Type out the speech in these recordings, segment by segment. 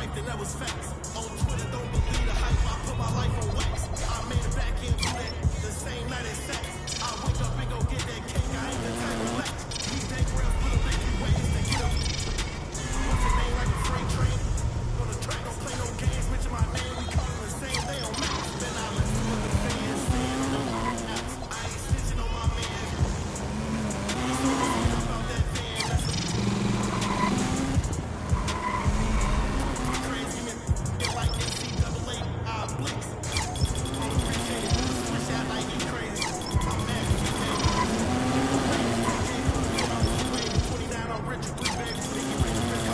life, then that was facts. On Twitter, don't believe the hype, I put my life on wax. I made it back into that the same night as sex. I wake up and go get that cake, I ain't the type to relax. These bank rails put up big ways to get up. What's your name, like a freight train? On the track, don't play no games, bitch, my name, we call them the same, they on max. Then I listen to what the fans saying on the apps. I ain't snitching on my man. So about that van, that's a crazy man. Get like NCAA, I blinks. On the appreciate it, switch out like he crazy. I'm mad at you, man. 29 on Richard, good baby, sticky rich, rich,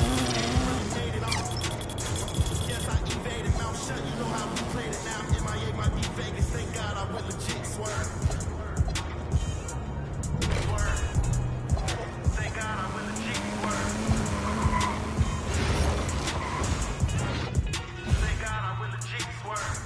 really made it on. Yes, I evaded Mount Shut, you know how we played it now. MIA might be Vegas, thank God I went legit, swerve. Swerve. Thank God I went legit, swerve. Thank God I went legit, swerve.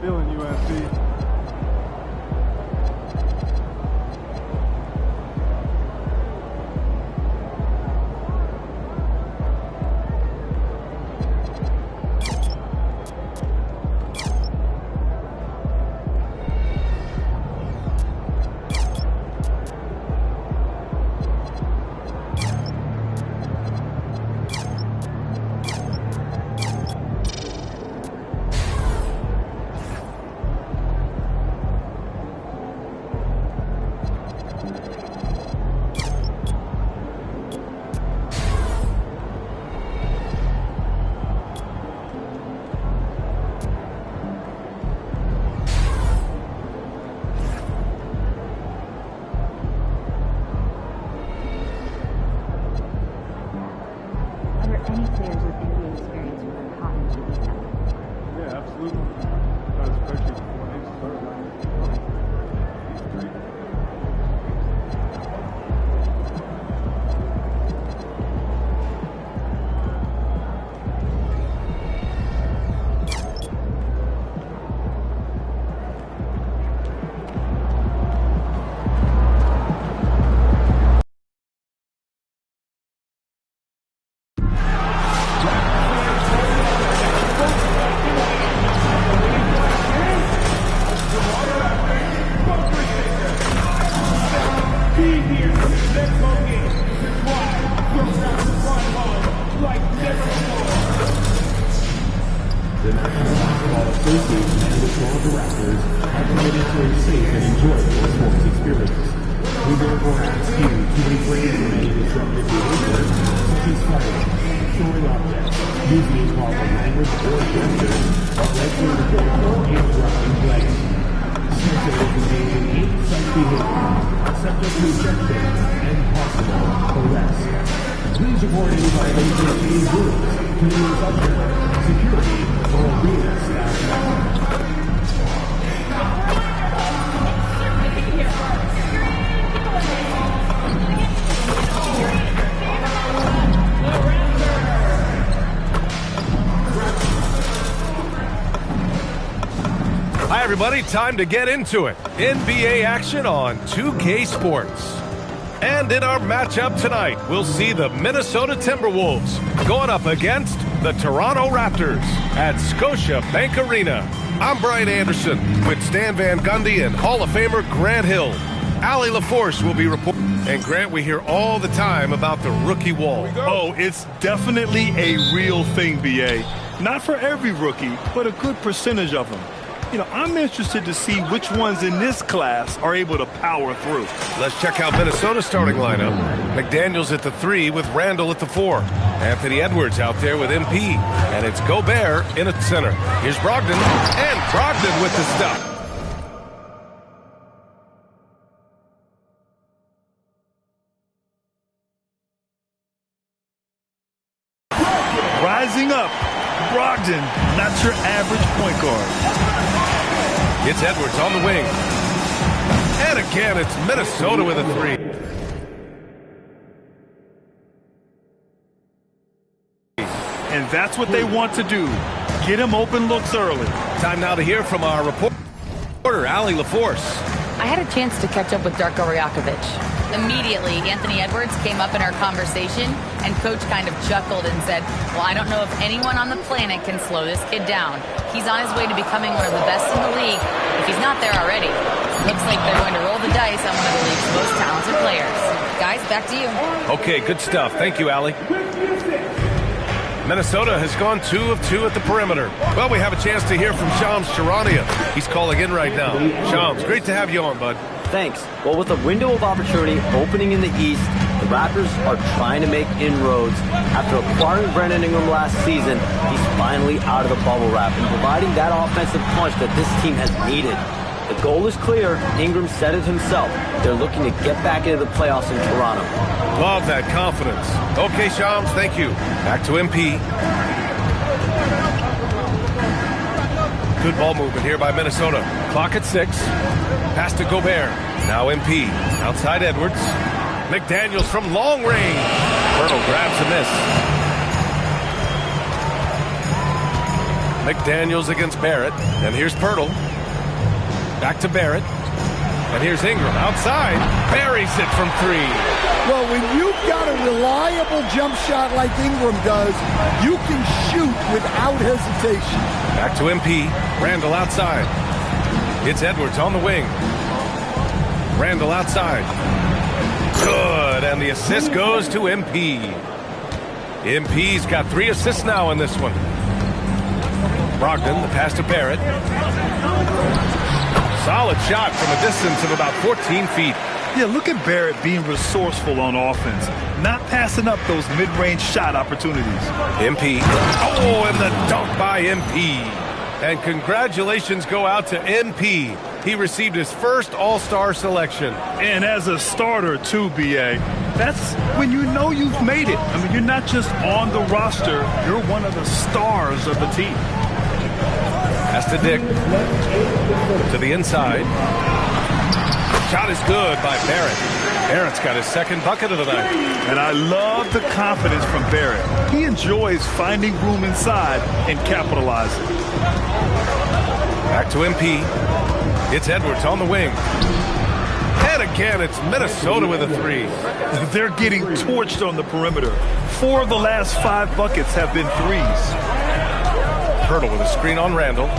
Feeling USC. The National Basketball Association and the Toronto Raptors are committed to a safe and enjoyable sports experience. We therefore ask you to refrain from any disruptive behavior, such as fighting, throwing objects, using improper language or gestures that likely to result in interrupting play. Spectators engage in any such behavior are subject to ejection and possible arrest. Please report any violation of these rules to the instructor, security, or arena staff member. Hi, everybody. Time to get into it. NBA action on 2K Sports. And in our matchup tonight, we'll see the Minnesota Timberwolves going up against the Toronto Raptors at Scotiabank Arena. I'm Brian Anderson with Stan Van Gundy and Hall of Famer Grant Hill. Allie LaForce will be reporting. And Grant, we hear all the time about the rookie wall. Oh, it's definitely a real thing, BA. Not for every rookie, but a good percentage of them. You know, I'm interested to see which ones in this class are able to power through. Let's check out Minnesota's starting lineup. McDaniels at the 3 with Randall at the 4. Anthony Edwards out there with MP. And it's Gobert in at center. Here's Brogdon. And Brogdon with the stuff. Rising up, Brogdon, not your average point guard. It's Edwards on the wing. And again, it's Minnesota with a 3. And that's what they want to do. Get him open looks early. Time now to hear from our reporter, Allie LaForce. I had a chance to catch up with Darko Rajakovic. Immediately, Anthony Edwards came up in our conversation, and Coach kind of chuckled and said, well, I don't know if anyone on the planet can slow this kid down. He's on his way to becoming one of the best in the league, if he's not there already. Looks like they're going to roll the dice on one of the league's most talented players. Guys, back to you. Okay, good stuff. Thank you, Allie. Minnesota has gone 2 of 2 at the perimeter. Well, we have a chance to hear from Shams Charania. He's calling in right now. Shams, great to have you on, bud. Thanks. Well, with a window of opportunity opening in the East, the Raptors are trying to make inroads. After acquiring Brandon Ingram last season, he's finally out of the bubble wrap and providing that offensive punch that this team has needed. The goal is clear. Ingram said it himself. They're looking to get back into the playoffs in Toronto. Love that confidence. Okay, Shams, thank you. Back to MP. Good ball movement here by Minnesota. Clock at 6. Pass to Gobert. Now MP. Outside Edwards. McDaniels from long range. Bertle grabs a miss. McDaniels against Barrett. And here's Pirtle. Back to Barrett. And here's Ingram outside. Buries it from 3. Well, when you've got a reliable jump shot like Ingram does, you can shoot without hesitation. Back to MP. Randall outside. It's Edwards on the wing. Randall outside. Good, and the assist goes to MP. MP's got 3 assists now in this one. Brogdon, the pass to Barrett. Solid shot from a distance of about 14 feet. Yeah, look at Barrett being resourceful on offense, not passing up those mid-range shot opportunities. MP. Oh, and the dunk by MP. And congratulations go out to MP. He received his first All-Star selection. And as a starter, too, B.A., that's when you know you've made it. I mean, you're not just on the roster. You're one of the stars of the team. Pass to Dick. To the inside. Shot is good by Barrett. Barrett's got his second bucket of the night. And I love the confidence from Barrett. He enjoys finding room inside and capitalizing. Back to MP. It's Edwards on the wing. And again, it's Minnesota with a 3. They're getting torched on the perimeter. 4 of the last 5 buckets have been 3s. Pirtle with a screen on Randall.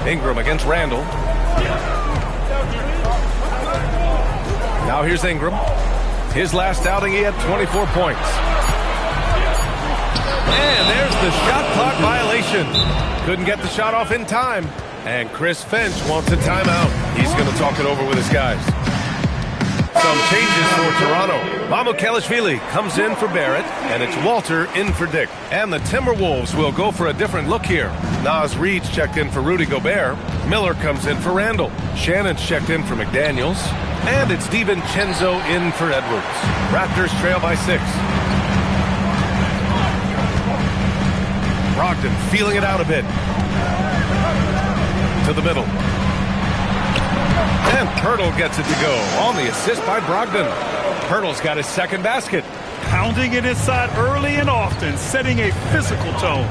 Ingram against Randall. Now here's Ingram. His last outing, he had 24 points. And there's the shot clock violation. Couldn't get the shot off in time. And Chris Finch wants a timeout. He's going to talk it over with his guys. Some changes for Toronto. Mamukelashvili comes in for Barrett, and it's Walter in for Dick. And the Timberwolves will go for a different look here. Naz Reid's checked in for Rudy Gobert. Miller comes in for Randall. Shannon's checked in for McDaniels. And it's DiVincenzo in for Edwards. Raptors trail by 6. Brogdon feeling it out a bit. To the middle. And Pirtle gets it to go on the assist by Brogdon. Pirtle's got his second basket. Pounding it inside early and often, setting a physical tone.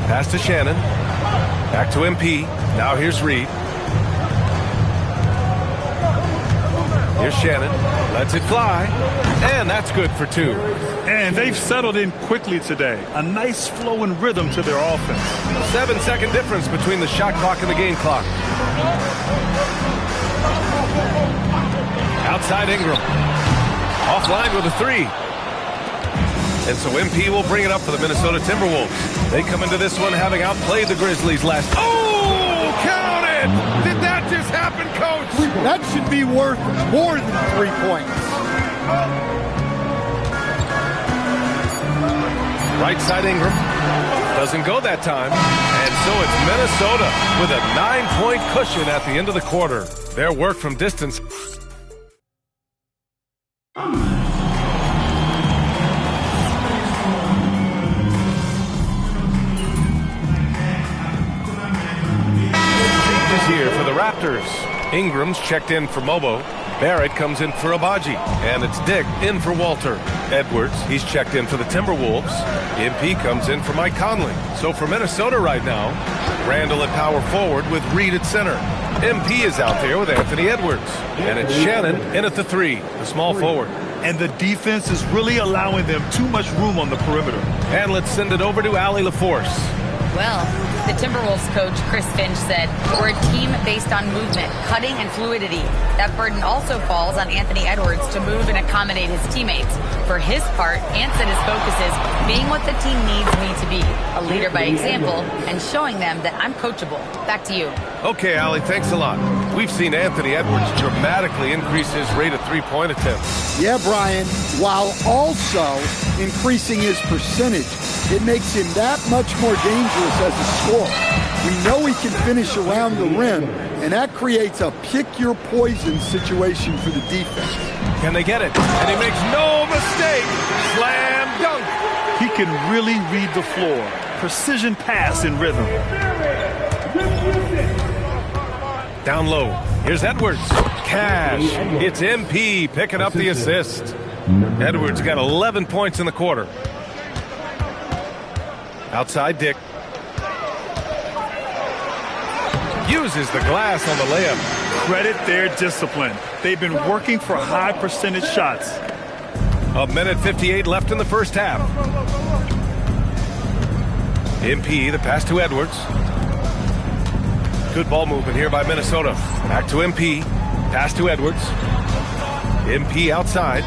Pass to Shannon. Back to MP. Now here's Reid. Here's Shannon. Lets it fly. And that's good for 2. And they've settled in quickly today. A nice flow and rhythm to their offense. 7-second difference between the shot clock and the game clock. Outside Ingram. Offline with a 3. And so MP will bring it up for the Minnesota Timberwolves. They come into this one having outplayed the Grizzlies last... Oh, count it! Did that just happen, Coach? That should be worth more than 3 points. Right side Ingram. Doesn't go that time. And so it's Minnesota with a 9-point cushion at the end of the quarter. Their work from distance. Changes here for the Raptors. Ingram's checked in for Mobo. Barrett comes in for Abaji. And it's Dick in for Walter. Edwards, he's checked in for the Timberwolves. MP comes in for Mike Conley. So for Minnesota right now, Randall at power forward with Reid at center. MP is out there with Anthony Edwards. And it's Shannon in at the 3, the small forward. And the defense is really allowing them too much room on the perimeter. And let's send it over to Allie LaForce. Well, the Timberwolves coach, Chris Finch, said, we're a team based on movement, cutting, and fluidity. That burden also falls on Anthony Edwards to move and accommodate his teammates. For his part, Ant said his focus is being what the team needs me to be, a leader by example, and showing them that I'm coachable. Back to you. Okay, Allie, thanks a lot. We've seen Anthony Edwards dramatically increase his rate of three-point attempts. Yeah, Brian, while also increasing his percentage. It makes him that much more dangerous as a scorer. We know he can finish around the rim, and that creates a pick-your-poison situation for the defense. Can they get it? And he makes no mistake. Slam dunk. He can really read the floor. Precision pass in rhythm. Down low. Here's Edwards. Cash. It's MP picking up the assist. Edwards got 11 points in the quarter. Outside Dick. Uses the glass on the layup. Credit their discipline. They've been working for high percentage shots. 1:58 left in the first half. MP, the pass to Edwards. Good ball movement here by Minnesota. Back to MP. Pass to Edwards. MP outside.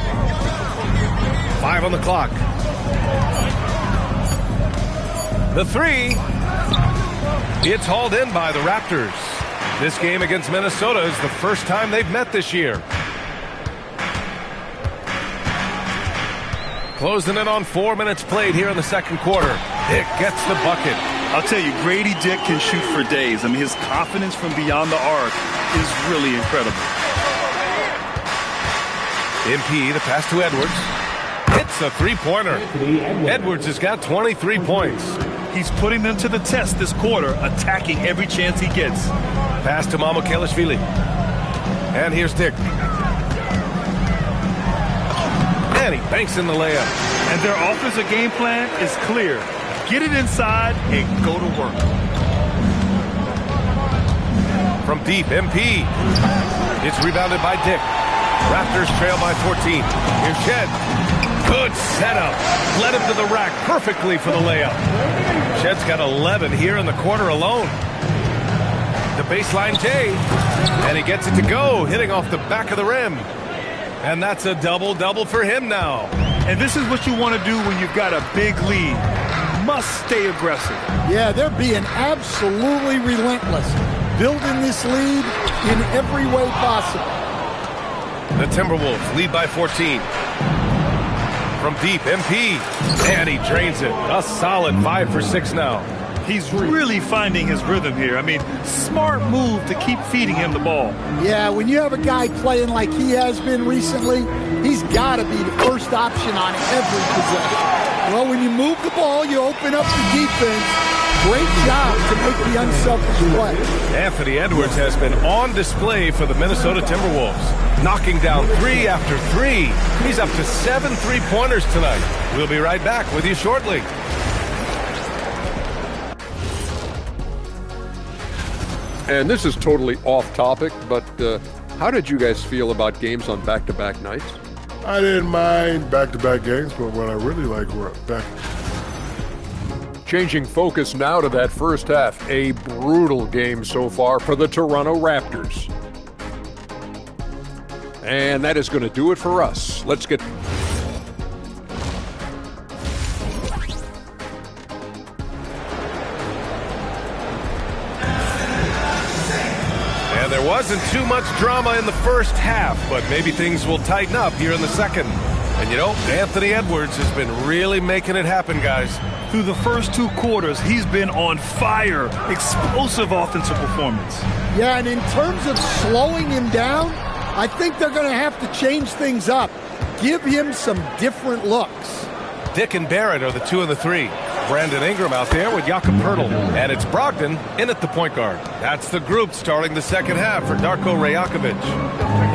5 on the clock. The three. It's hauled in by the Raptors. This game against Minnesota is the first time they've met this year. Closing in on 4 minutes played here in the second quarter. Dick gets the bucket. I'll tell you, Grady Dick can shoot for days. I mean, his confidence from beyond the arc is really incredible. MP, the pass to Edwards. Hits a three-pointer. Edwards has got 23 points. He's putting them to the test this quarter, attacking every chance he gets. Pass to Mamukelashvili. And here's Dick. And he banks in the layup. And their offensive game plan is clear. Get it inside and go to work. From deep, MP. It's rebounded by Dick. Raptors trail by 14. Here's Shed. Good setup. Led him to the rack perfectly for the layup. Shed's got 11 here in the quarter alone. The baseline J. And he gets it to go, hitting off the back of the rim. And that's a double-double for him now. And this is what you want to do when you've got a big lead. Must stay aggressive. Yeah, they're being absolutely relentless. Building this lead in every way possible. The Timberwolves lead by 14. From deep, MP. And he drains it. A solid 5 for 6 now. He's really finding his rhythm here. I mean, smart move to keep feeding him the ball. Yeah, when you have a guy playing like he has been recently, he's got to be the first option on every possession. Well, when you move the ball, you open up the defense. Great job to make the unselfish play. Anthony Edwards has been on display for the Minnesota Timberwolves, knocking down 3 after 3. He's up to 7 three-pointers tonight. We'll be right back with you shortly. And this is totally off topic, but how did you guys feel about games on back-to-back nights? I didn't mind back-to-back games, but what I really liked were back. Changing focus now to that first half. A brutal game so far for the Toronto Raptors. And that is going to do it for us. Let's get... There wasn't too much drama in the first half, but maybe things will tighten up here in the second. And you know, Anthony Edwards has been really making it happen, guys. Through the first 2 quarters, he's been on fire. Explosive offensive performance. Yeah, and in terms of slowing him down, I think they're going to have to change things up. Give him some different looks. Dick and Barrett are the 2 and the 3. Brandon Ingram out there with Jakob Poeltl. And it's Brogdon in at the point guard. That's the group starting the second half for Darko Rajakovic.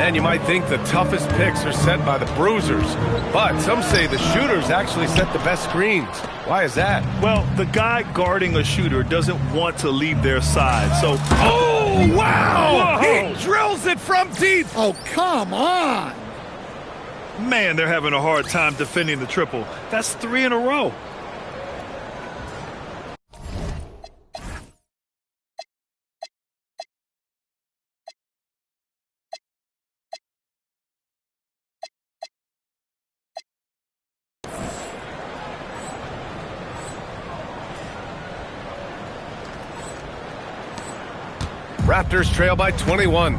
And you might think the toughest picks are set by the bruisers. But some say the shooters actually set the best screens. Why is that? Well, the guy guarding a shooter doesn't want to leave their side. So, oh, wow! Whoa! He drills it from deep. Oh, come on. Man, they're having a hard time defending the triple. That's 3 in a row. Raptors trail by 21.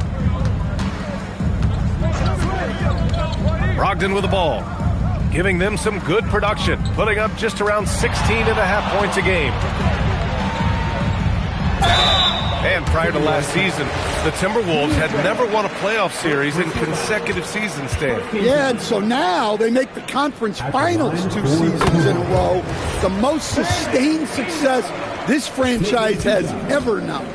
Brogdon with the ball, giving them some good production, putting up just around 16.5 points a game. And prior to last season, the Timberwolves had never won a playoff series in consecutive seasons, Stan. Yeah, and so now they make the conference finals 2 seasons in a row. The most sustained success this franchise has ever known.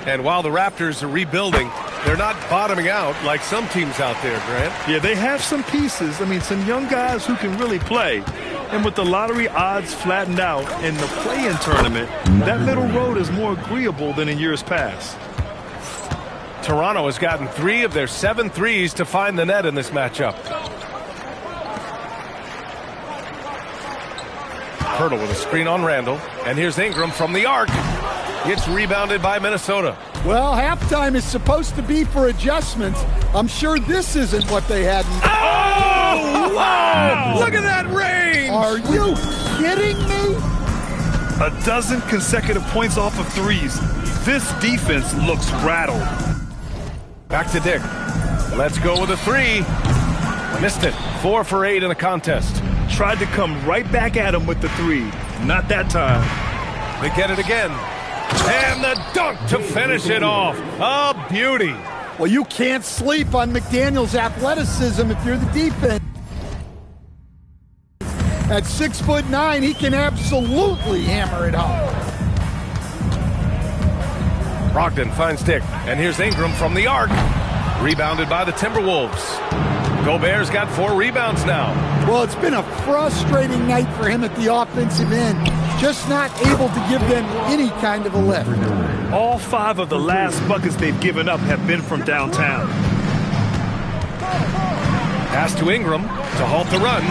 And while the Raptors are rebuilding, they're not bottoming out like some teams out there, Grant. Yeah, they have some pieces. I mean, some young guys who can really play. And with the lottery odds flattened out in the play-in tournament, that middle road is more agreeable than in years past. Toronto has gotten 3 of their 7 threes to find the net in this matchup. Hurdle with a screen on Randall. And here's Ingram from the arc. It's rebounded by Minnesota. Well, halftime is supposed to be for adjustments. I'm sure this isn't what they had. Oh, wow! Look at that range! Are you kidding me? 12 consecutive points off of threes. This defense looks rattled. Back to Dick. Let's go with a 3. Missed it. 4 for 8 in the contest. Tried to come right back at him with the 3. Not that time. They get it again. And the dunk to finish it off. A beauty. Well, you can't sleep on McDaniel's athleticism if you're the defense. At 6'9", he can absolutely hammer it home. Brogdon finds Dick. And here's Ingram from the arc. Rebounded by the Timberwolves. Gobert's got 4 rebounds now. Well, it's been a frustrating night for him at the offensive end. Just not able to give them any kind of a lift. All 5 of the last buckets they've given up have been from downtown. Pass to Ingram to halt the run.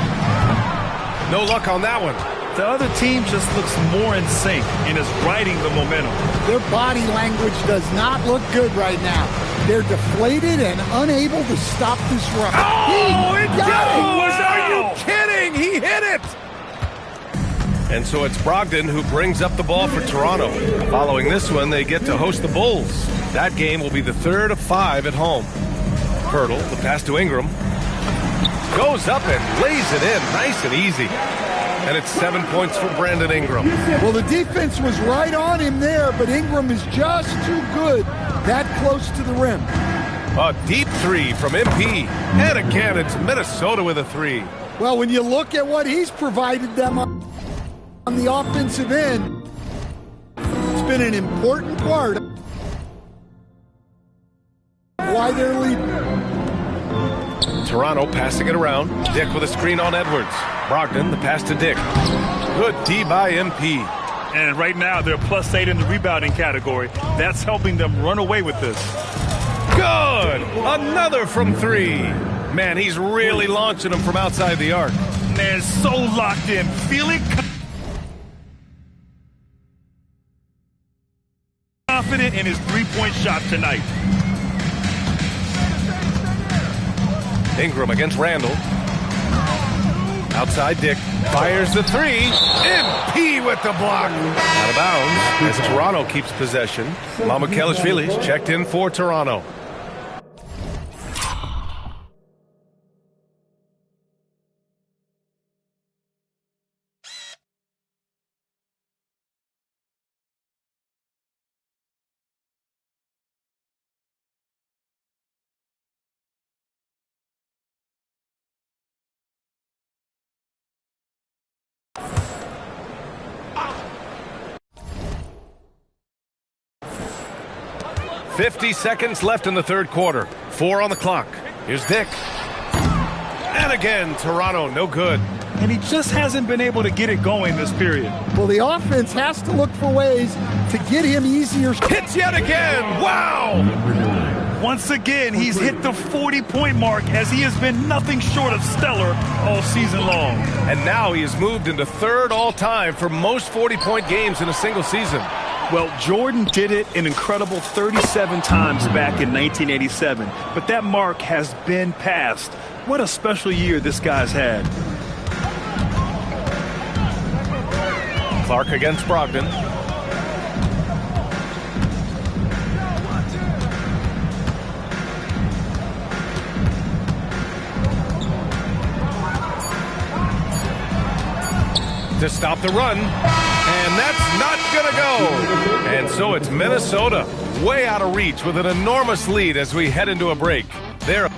No luck on that one. The other team just looks more in sync and is riding the momentum. Their body language does not look good right now. They're deflated and unable to stop this run. Oh, it goes! Wow. Are you kidding? He hit it! And so it's Brogdon who brings up the ball for Toronto. Following this one, they get to host the Bulls. That game will be the 3rd of 5 at home. Hurdle, the pass to Ingram. Goes up and lays it in, nice and easy. And it's 7 points for Brandon Ingram. Well, the defense was right on him there, but Ingram is just too good that close to the rim. A deep 3 from MP. And again, it's Minnesota with a 3. Well, when you look at what he's provided them on the offensive end, it's been an important part of why they're leading. Toronto passing it around. Dick with a screen on Edwards. Brogdon, the pass to Dick. Good D by MP. And right now, they're +8 in the rebounding category. That's helping them run away with this. Good! Another from 3. Man, he's really launching them from outside the arc. Man, so locked in. Feeling confident in his 3-point shot tonight. Ingram against Randall. Outside Dick. Fires the 3. MP with the block. Out of bounds as Toronto keeps possession. Mamukelashvili's checked in for Toronto. .50 seconds left in the 3rd quarter. 4 on the clock. Here's Dick. And again, Toronto, no good. And he just hasn't been able to get it going this period. Well, the offense has to look for ways to get him easier. Hits yet again. Wow! Once again, he's hit the 40-point mark as he has been nothing short of stellar all season long. And now he has moved into 3rd all-time for most 40-point games in a single season. Well, Jordan did it an incredible 37 times back in 1987, but that mark has been passed. What a special year this guy's had. Clark against Brogdon. To stop the run. And that's not going to go. And so it's Minnesota way out of reach with an enormous lead as we head into a break. There.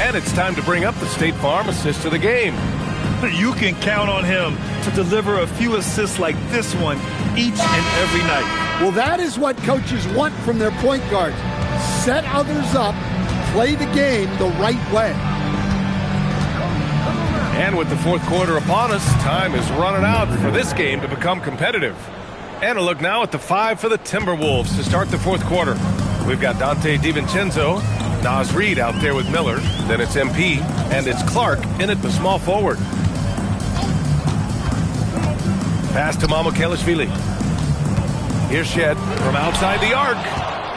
And it's time to bring up the State Farm assist of the game. You can count on him to deliver a few assists like this one each and every night. Well, that is what coaches want from their point guards. Set others up, play the game the right way. And with the fourth quarter upon us, time is running out for this game to become competitive. And a look now at the 5 for the Timberwolves to start the fourth quarter. We've got Dante DiVincenzo, Naz Reid out there with Miller. Then it's MP, and it's Clark in at the small forward. Pass to Mamukelashvili. Here's Shed from outside the arc.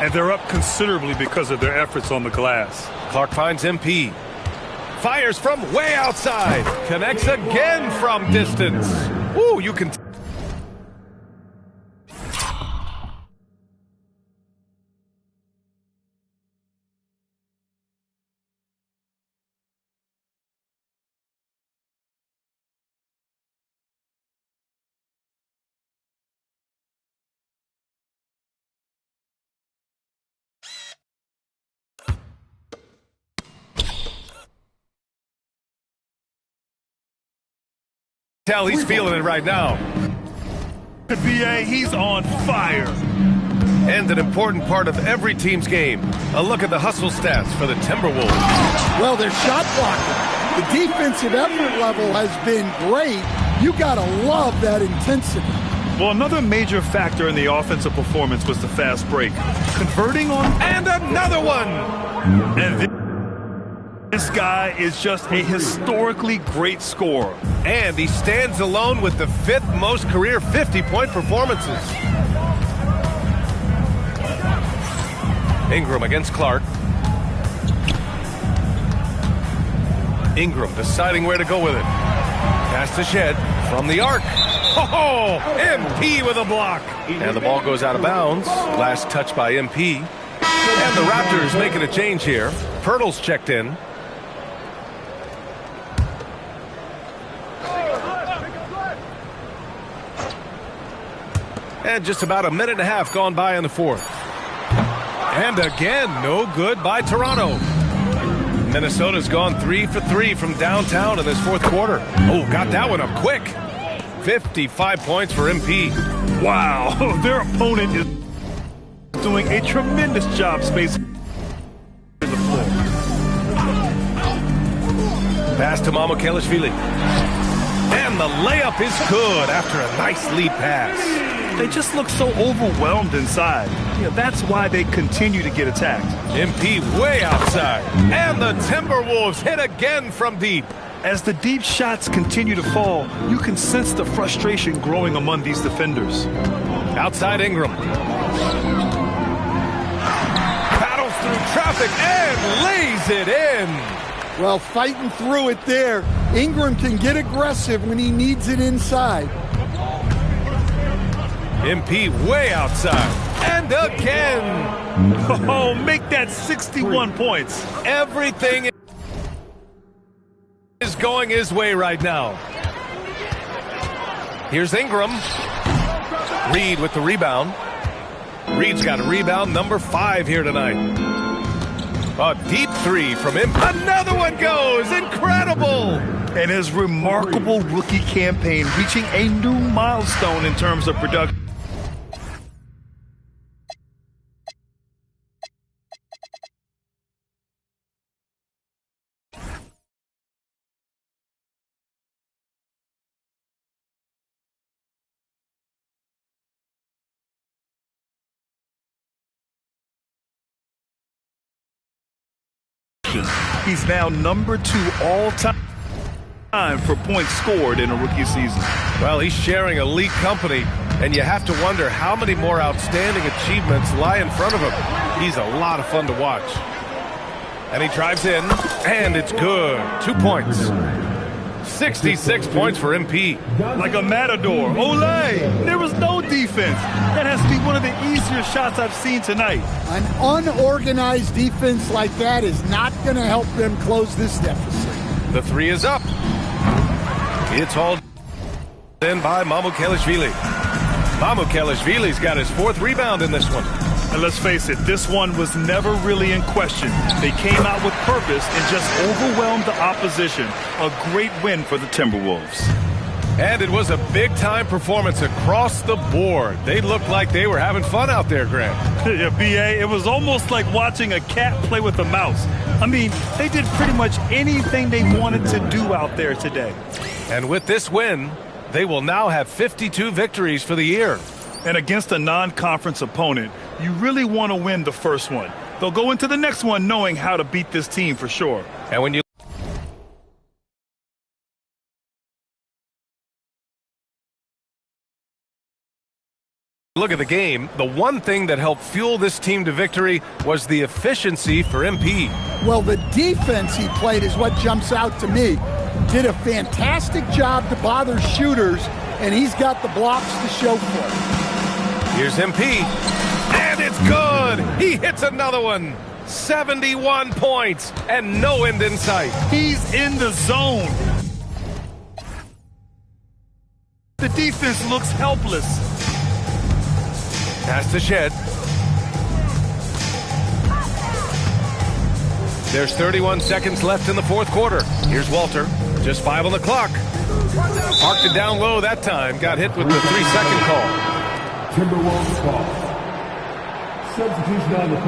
And they're up considerably because of their efforts on the glass. Clark finds MP. Fires from way outside. Connects again from distance. Ooh, you can... tell he's feeling it right now. BA, he's on fire. And an important part of every team's game. A look at the hustle stats for the Timberwolves. Well, their shot blocking. The defensive effort level has been great. You got to love that intensity. Well, another major factor in the offensive performance was the fast break. Converting on... And another one! And this guy is just a historically great scorer. And he stands alone with the 5th most career 50-point performances. Ingram against Clark. Ingram deciding where to go with it. Pass to Shed from the arc. Oh, MP with a block. And the ball goes out of bounds. Last touch by MP. And the Raptors making a change here. Pirtle's checked in. And just about a minute and a half gone by in the fourth. And again, no good by Toronto. Minnesota's gone 3 for 3 from downtown in this fourth quarter. Oh, got that one up quick. 55 points for MP. Wow, their opponent is doing a tremendous job spacing the floor. Pass to Mamukelashvili. And the layup is good after a nice lead pass. They just look so overwhelmed inside. That's why they continue to get attacked. MP way outside. And the Timberwolves hit again from deep. As the deep shots continue to fall, you can sense the frustration growing among these defenders. Outside Ingram. Paddles through traffic and lays it in. Well, fighting through it there. Ingram can get aggressive when he needs it inside. MP way outside. And again. Oh, make that 61 points. Everything is going his way right now. Here's Ingram. Reid with the rebound. Reid's got a rebound number 5 here tonight. A deep 3 from him. Another one goes. Incredible. And his remarkable rookie campaign reaching a new milestone in terms of production. He's now number 2 all-time for points scored in a rookie season. Well, he's sharing elite company, and you have to wonder how many more outstanding achievements lie in front of him. He's a lot of fun to watch. And he drives in, and it's good. 2 points. 66 points for MP. Like a matador. Olay! There was no defense. That has to be one of the easier shots I've seen tonight. An unorganized defense like that is not going to help them close this deficit. The 3 is up. It's hauled in by Mamukelashvili. Mamukelashvili's got his 4th rebound in this one. And let's face it, this one was never really in question. They came out with purpose and just overwhelmed the opposition. A great win for the Timberwolves. And it was a big-time performance across the board. They looked like they were having fun out there, Grant. Yeah, B.A., it was almost like watching a cat play with a mouse. I mean, they did pretty much anything they wanted to do out there today. And with this win, they will now have 52 victories for the year. And against a non-conference opponent, you really want to win the first one. They'll go into the next one knowing how to beat this team for sure. And when you look at the game, the one thing that helped fuel this team to victory was the efficiency for MP. Well, the defense he played is what jumps out to me. Did a fantastic job to bother shooters, and he's got the blocks to show for it. Here's MP, and it's good! He hits another one! 71 points, and no end in sight. He's in the zone. The defense looks helpless. Pass to Shed. There's 31 seconds left in the fourth quarter. Here's Walter. Just 5 on the clock. Parked it down low that time. Got hit with the 3-second call. Timberwolves ball. Substitution on the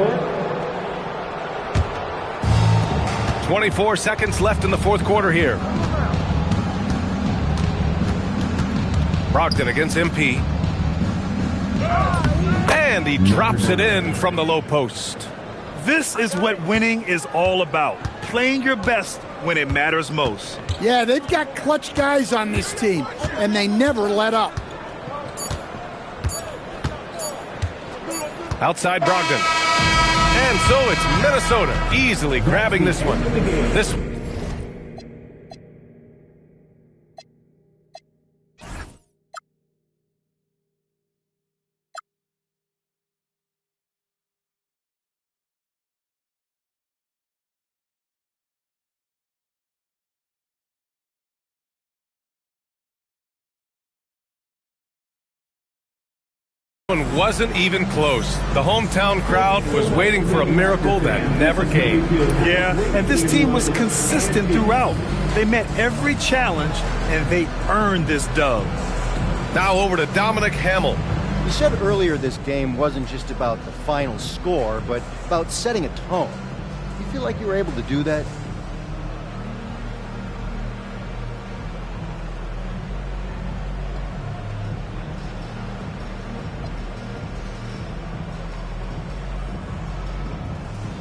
court. 24 seconds left in the fourth quarter here. Brogdon against MP. And he drops it in from the low post. This is what winning is all about. Playing your best when it matters most. Yeah, they've got clutch guys on this team, and they never let up. Outside Brogdon. And so it's Minnesota easily grabbing this one. One wasn't even close. The hometown crowd was waiting for a miracle that never came. Yeah, and this team was consistent throughout. They met every challenge, and they earned this dub. Now over to Dominic Hamill. You said earlier this game wasn't just about the final score, but about setting a tone. You feel like you were able to do that?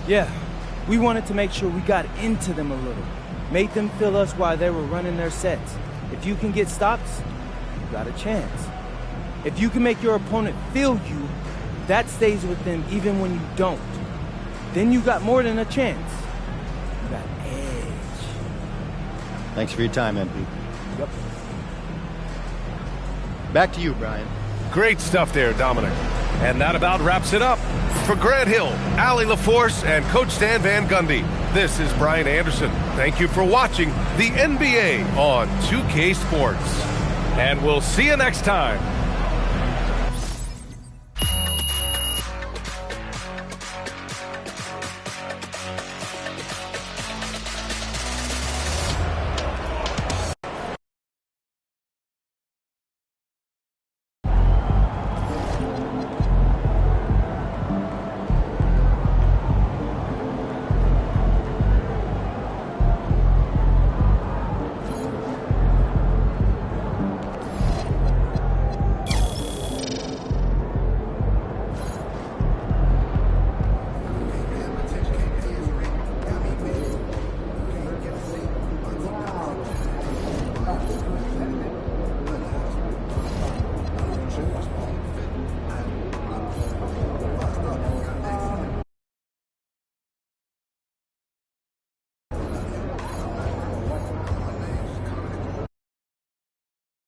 Yeah, we wanted to make sure we got into them a little. Made them feel us while they were running their sets. If you can get stops, you got a chance. If you can make your opponent feel you, that stays with them even when you don't. Then you got more than a chance. You got edge. Thanks for your time, MP. Yep. Back to you, Brian. Great stuff there, Dominic. And that about wraps it up. For Grant Hill, Allie LaForce, and Coach Stan Van Gundy, this is Brian Anderson. Thank you for watching the NBA on 2K Sports. And we'll see you next time.